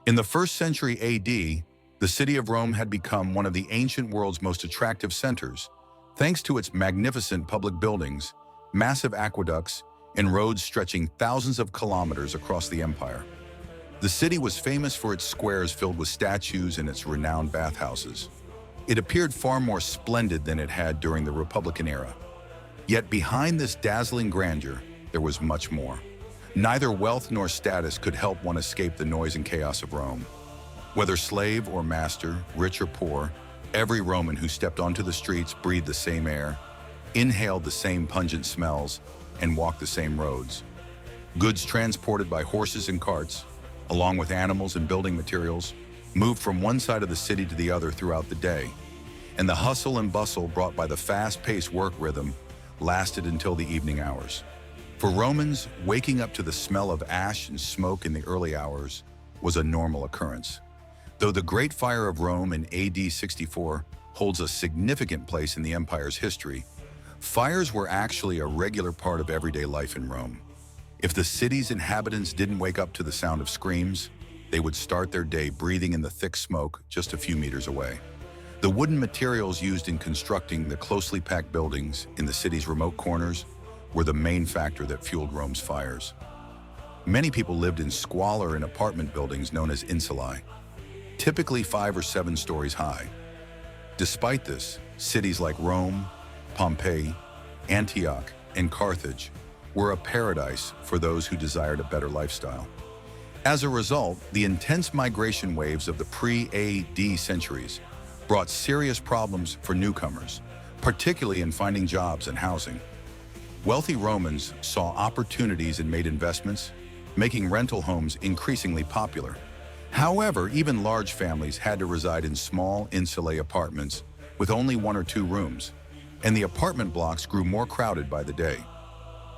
In the 1st century AD, the city of Rome had become one of the ancient world's most attractive centers, thanks to its magnificent public buildings, massive aqueducts, and roads stretching thousands of kilometers across the empire. The city was famous for its squares filled with statues and its renowned bathhouses. It appeared far more splendid than it had during the Republican era. Yet behind this dazzling grandeur, there was much more. Neither wealth nor status could help one escape the noise and chaos of Rome. Whether slave or master, rich or poor, every Roman who stepped onto the streets breathed the same air, inhaled the same pungent smells, and walked the same roads. Goods transported by horses and carts, along with animals and building materials, moved from one side of the city to the other throughout the day, and the hustle and bustle brought by the fast-paced work rhythm lasted until the evening hours. For Romans, waking up to the smell of ash and smoke in the early hours was a normal occurrence. Though the Great Fire of Rome in AD 64 holds a significant place in the empire's history, fires were actually a regular part of everyday life in Rome. If the city's inhabitants didn't wake up to the sound of screams, they would start their day breathing in the thick smoke just a few meters away. The wooden materials used in constructing the closely packed buildings in the city's remote corners were the main factor that fueled Rome's fires. Many people lived in squalor in apartment buildings known as insulae, typically 5 or 7 stories high. Despite this, cities like Rome, Pompeii, Antioch, and Carthage were a paradise for those who desired a better lifestyle. As a result, the intense migration waves of the pre-AD centuries brought serious problems for newcomers, particularly in finding jobs and housing. Wealthy Romans saw opportunities and made investments, making rental homes increasingly popular. However, even large families had to reside in small insulae apartments with only 1 or 2 rooms, and the apartment blocks grew more crowded by the day.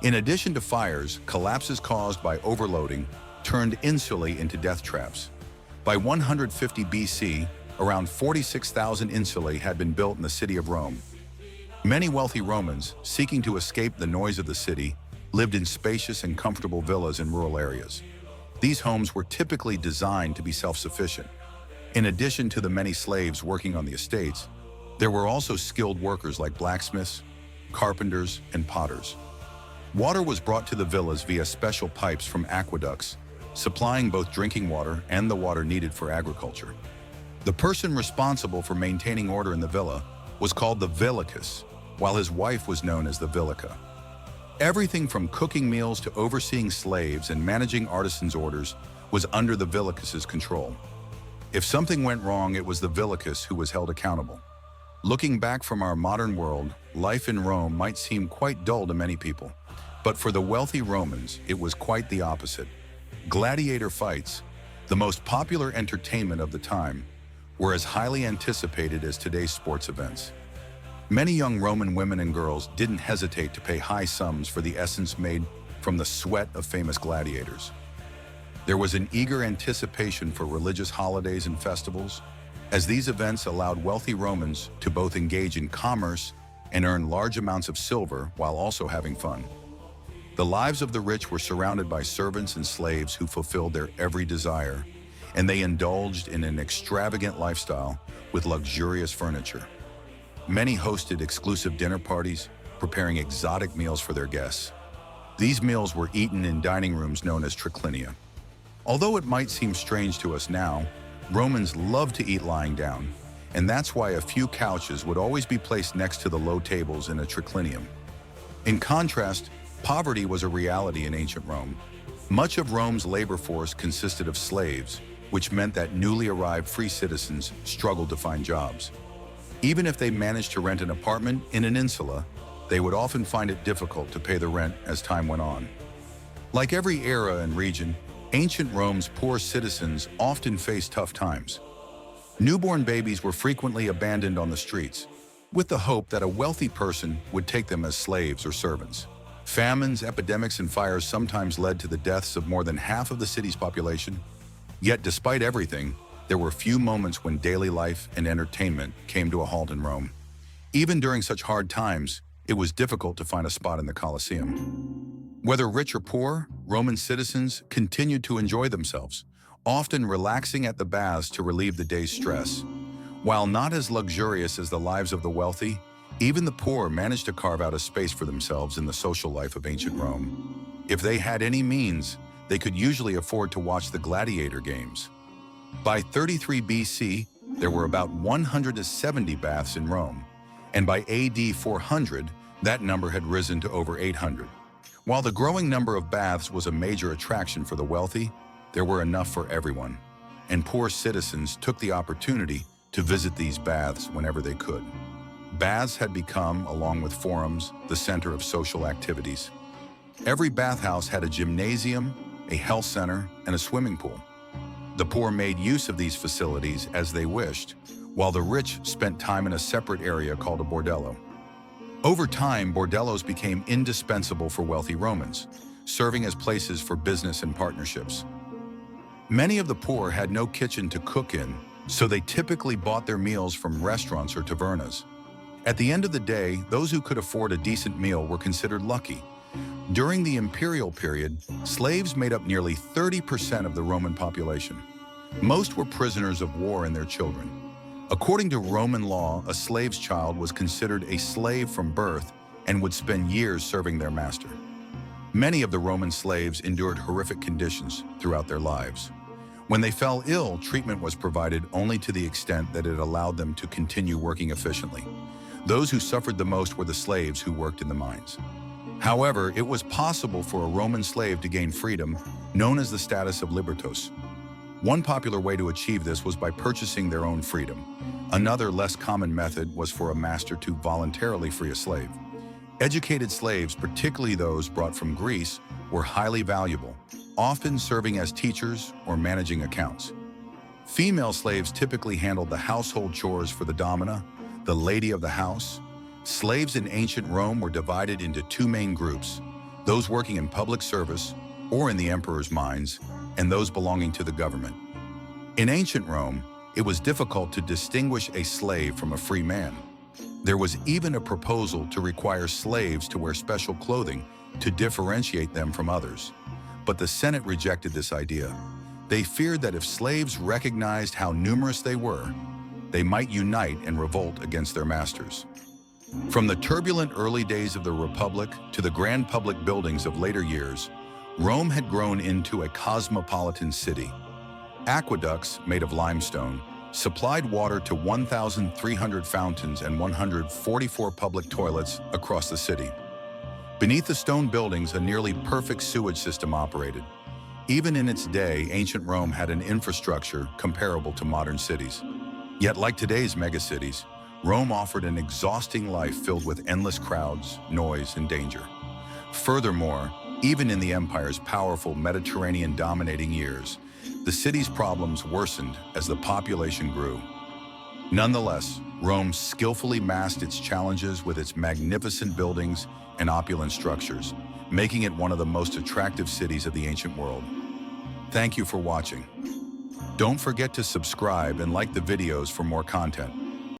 In addition to fires, collapses caused by overloading turned insulae into death traps. By 150 BC, around 46,000 insulae had been built in the city of Rome. Many wealthy Romans, seeking to escape the noise of the city, lived in spacious and comfortable villas in rural areas. These homes were typically designed to be self-sufficient. In addition to the many slaves working on the estates, there were also skilled workers like blacksmiths, carpenters, and potters. Water was brought to the villas via special pipes from aqueducts, supplying both drinking water and the water needed for agriculture. The person responsible for maintaining order in the villa was called the villicus, while his wife was known as the villica. Everything from cooking meals to overseeing slaves and managing artisans' orders was under the villicus's control. If something went wrong, it was the villicus who was held accountable. Looking back from our modern world, life in Rome might seem quite dull to many people, but for the wealthy Romans, it was quite the opposite. Gladiator fights, the most popular entertainment of the time, were as highly anticipated as today's sports events. Many young Roman women and girls didn't hesitate to pay high sums for the essence made from the sweat of famous gladiators. There was an eager anticipation for religious holidays and festivals, as these events allowed wealthy Romans to both engage in commerce and earn large amounts of silver while also having fun. The lives of the rich were surrounded by servants and slaves who fulfilled their every desire, and they indulged in an extravagant lifestyle with luxurious furniture. Many hosted exclusive dinner parties, preparing exotic meals for their guests. These meals were eaten in dining rooms known as triclinia. Although it might seem strange to us now, Romans loved to eat lying down, and that's why a few couches would always be placed next to the low tables in a triclinium. In contrast, poverty was a reality in ancient Rome. Much of Rome's labor force consisted of slaves, which meant that newly arrived free citizens struggled to find jobs. Even if they managed to rent an apartment in an insula, they would often find it difficult to pay the rent as time went on. Like every era and region, ancient Rome's poor citizens often faced tough times. Newborn babies were frequently abandoned on the streets, with the hope that a wealthy person would take them as slaves or servants. Famines, epidemics, and fires sometimes led to the deaths of more than half of the city's population. Yet despite everything, there were few moments when daily life and entertainment came to a halt in Rome. Even during such hard times, it was difficult to find a spot in the Colosseum. Whether rich or poor, Roman citizens continued to enjoy themselves, often relaxing at the baths to relieve the day's stress. While not as luxurious as the lives of the wealthy, even the poor managed to carve out a space for themselves in the social life of ancient Rome. If they had any means, they could usually afford to watch the gladiator games. By 33 BC, there were about 170 baths in Rome, and by AD 400, that number had risen to over 800. While the growing number of baths was a major attraction for the wealthy, there were enough for everyone, and poor citizens took the opportunity to visit these baths whenever they could. Baths had become, along with forums, the center of social activities. Every bathhouse had a gymnasium, a health center, and a swimming pool. The poor made use of these facilities as they wished, while the rich spent time in a separate area called a bordello. Over time, bordellos became indispensable for wealthy Romans, serving as places for business and partnerships. Many of the poor had no kitchen to cook in, so they typically bought their meals from restaurants or tavernas. At the end of the day, those who could afford a decent meal were considered lucky. During the imperial period, slaves made up nearly 30% of the Roman population. Most were prisoners of war and their children. According to Roman law, a slave's child was considered a slave from birth and would spend years serving their master. Many of the Roman slaves endured horrific conditions throughout their lives. When they fell ill, treatment was provided only to the extent that it allowed them to continue working efficiently. Those who suffered the most were the slaves who worked in the mines. However, it was possible for a Roman slave to gain freedom, known as the status of libertos. One popular way to achieve this was by purchasing their own freedom. Another, less common method was for a master to voluntarily free a slave. Educated slaves, particularly those brought from Greece, were highly valuable, often serving as teachers or managing accounts. Female slaves typically handled the household chores for the domina, the lady of the house. Slaves in ancient Rome were divided into two main groups, those working in public service or in the emperor's mines, and those belonging to the government. In ancient Rome, it was difficult to distinguish a slave from a free man. There was even a proposal to require slaves to wear special clothing to differentiate them from others. But the Senate rejected this idea. They feared that if slaves recognized how numerous they were, they might unite and revolt against their masters. From the turbulent early days of the Republic to the grand public buildings of later years, Rome had grown into a cosmopolitan city. Aqueducts, made of limestone, supplied water to 1,300 fountains and 144 public toilets across the city. Beneath the stone buildings, a nearly perfect sewage system operated. Even in its day, ancient Rome had an infrastructure comparable to modern cities. Yet, like today's megacities, Rome offered an exhausting life filled with endless crowds, noise, and danger. Furthermore, even in the empire's powerful Mediterranean-dominating years, the city's problems worsened as the population grew. Nonetheless, Rome skillfully masked its challenges with its magnificent buildings and opulent structures, making it one of the most attractive cities of the ancient world. Thank you for watching. Don't forget to subscribe and like the videos for more content.